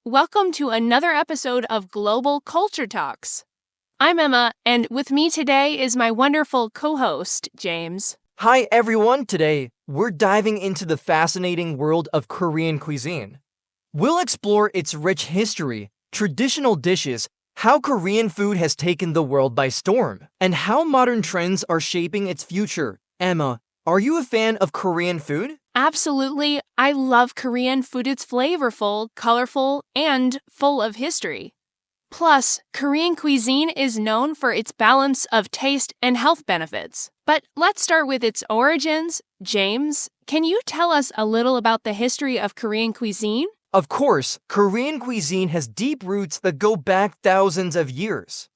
Welcome to another episode of Global Culture Talks. I'm Emma, and with me today is my wonderful co-host, James. Hi everyone, today we're diving into the fascinating world of Korean cuisine. We'll explore its rich history, traditional dishes, how Korean food has taken the world by storm, and how modern trends are shaping its future. Emma, are you a fan of Korean food? Absolutely, I love Korean food. It's flavorful, colorful, and full of history. Plus, Korean cuisine is known for its balance of taste and health benefits. But let's start with its origins. James, can you tell us a little about the history of Korean cuisine? Of course, Korean cuisine has deep roots that go back thousands of years.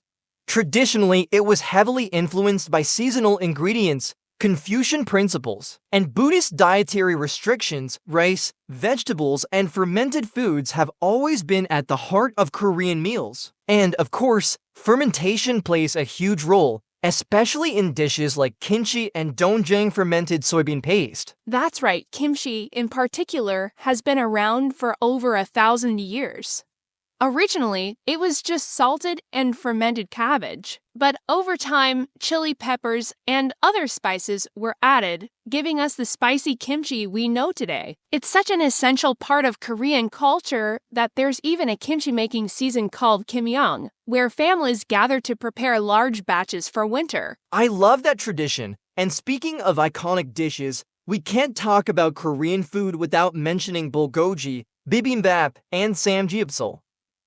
Traditionally, it was heavily influenced by seasonal ingredients, Confucian principles, and Buddhist dietary restrictions. Rice, vegetables, and fermented foods have always been at the heart of Korean meals. And, of course, fermentation plays a huge role, especially in dishes like kimchi and doenjang fermented soybean paste. That's right, kimchi, in particular, has been around for over 1,000 years. Originally, it was just salted and fermented cabbage, but over time, chili peppers and other spices were added, giving us the spicy kimchi we know today. It's such an essential part of Korean culture that there's even a kimchi-making season called Kimyeong, where families gather to prepare large batches for winter. I love that tradition, and speaking of iconic dishes, we can't talk about Korean food without mentioning bulgogi, bibimbap, and samgyeopsal.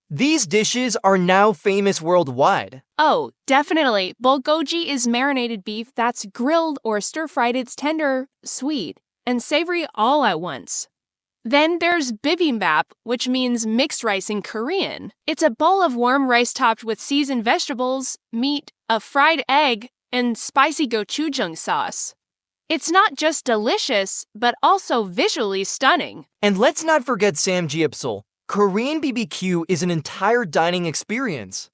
These dishes are now famous worldwide. Oh, definitely. Bulgogi is marinated beef that's grilled or stir-fried. It's tender, sweet, and savory all at once. Then there's bibimbap, which means mixed rice in Korean. It's a bowl of warm rice topped with seasoned vegetables, meat, a fried egg, and spicy gochujang sauce. It's not just delicious, but also visually stunning. And let's not forget samgyeopsal. Korean BBQ is an entire dining experience.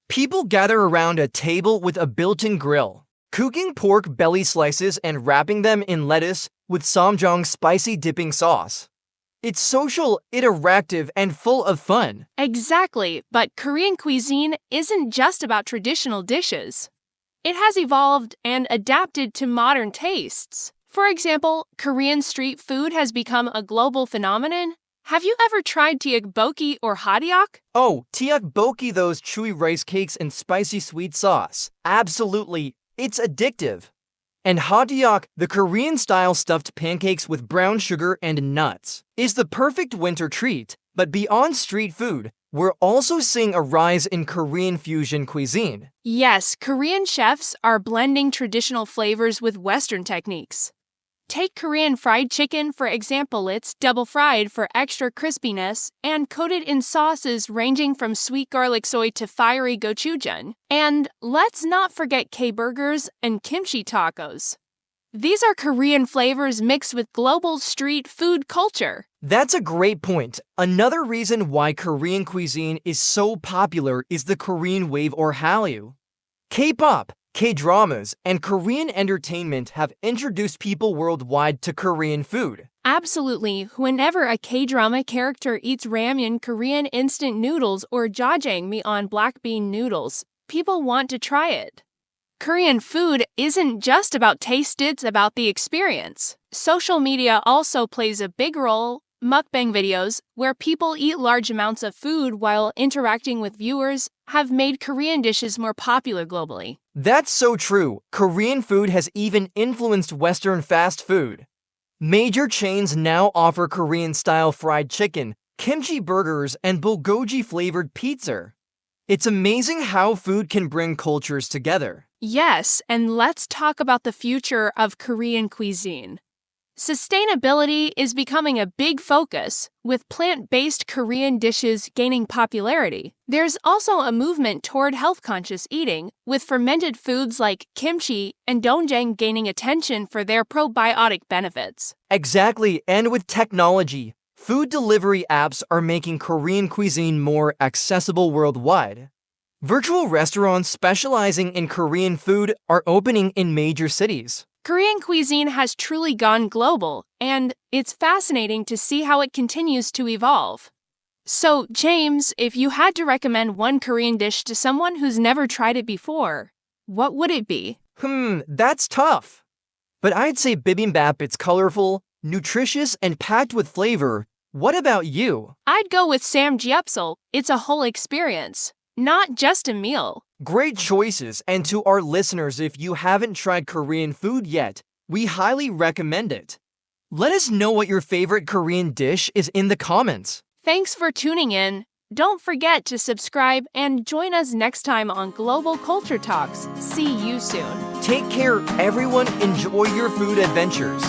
People gather around a table with a built-in grill, cooking pork belly slices and wrapping them in lettuce with samjang spicy dipping sauce. It's social, interactive, and full of fun. Exactly, but Korean cuisine isn't just about traditional dishes. It has evolved and adapted to modern tastes. For example, Korean street food has become a global phenomenon. Have you ever tried toeic or hotteok? Oh, toeic, those chewy rice cakes and spicy sweet sauce. Absolutely, it's addictive. And hotteok, the Korean-style stuffed pancakes with brown sugar and nuts, is the perfect winter treat. But beyond street food, we're also seeing a rise in Korean fusion cuisine. Yes, Korean chefs are blending traditional flavors with Western techniques. Take Korean fried chicken, for example. It's double fried for extra crispiness and coated in sauces ranging from sweet garlic soy to fiery gochujang. And let's not forget K-burgers and kimchi tacos. These are Korean flavors mixed with global street food culture. That's a great point. Another reason why Korean cuisine is so popular is the Korean wave or Hallyu. K-pop, K-dramas, and Korean entertainment have introduced people worldwide to Korean food. Absolutely. Whenever a K-drama character eats ramyun, Korean instant noodles, or jjajangmyeon black bean noodles, people want to try it. Korean food isn't just about taste, it's about the experience. Social media also plays a big role. Mukbang videos, where people eat large amounts of food while interacting with viewers, have made Korean dishes more popular globally. That's so true. Korean food has even influenced Western fast food. Major chains now offer Korean-style fried chicken, kimchi burgers, and bulgogi-flavored pizza. It's amazing how food can bring cultures together. Yes, and let's talk about the future of Korean cuisine. Sustainability is becoming a big focus, with plant-based Korean dishes gaining popularity. There's also a movement toward health-conscious eating, with fermented foods like kimchi and doenjang gaining attention for their probiotic benefits. Exactly, and with technology, food delivery apps are making Korean cuisine more accessible worldwide. Virtual restaurants specializing in Korean food are opening in major cities. Korean cuisine has truly gone global, and it's fascinating to see how it continues to evolve. So, James, if you had to recommend one Korean dish to someone who's never tried it before, what would it be? That's tough. But I'd say bibimbap. It's colorful, nutritious, and packed with flavor. What about you? I'd go with samgyeopsal. It's a whole experience, not just a meal. Great choices, and to our listeners, if you haven't tried Korean food yet, we highly recommend it. Let us know what your favorite Korean dish is in the comments. Thanks for tuning in. Don't forget to subscribe and join us next time on Global Culture Talks. See you soon. Take care, everyone. Enjoy your food adventures.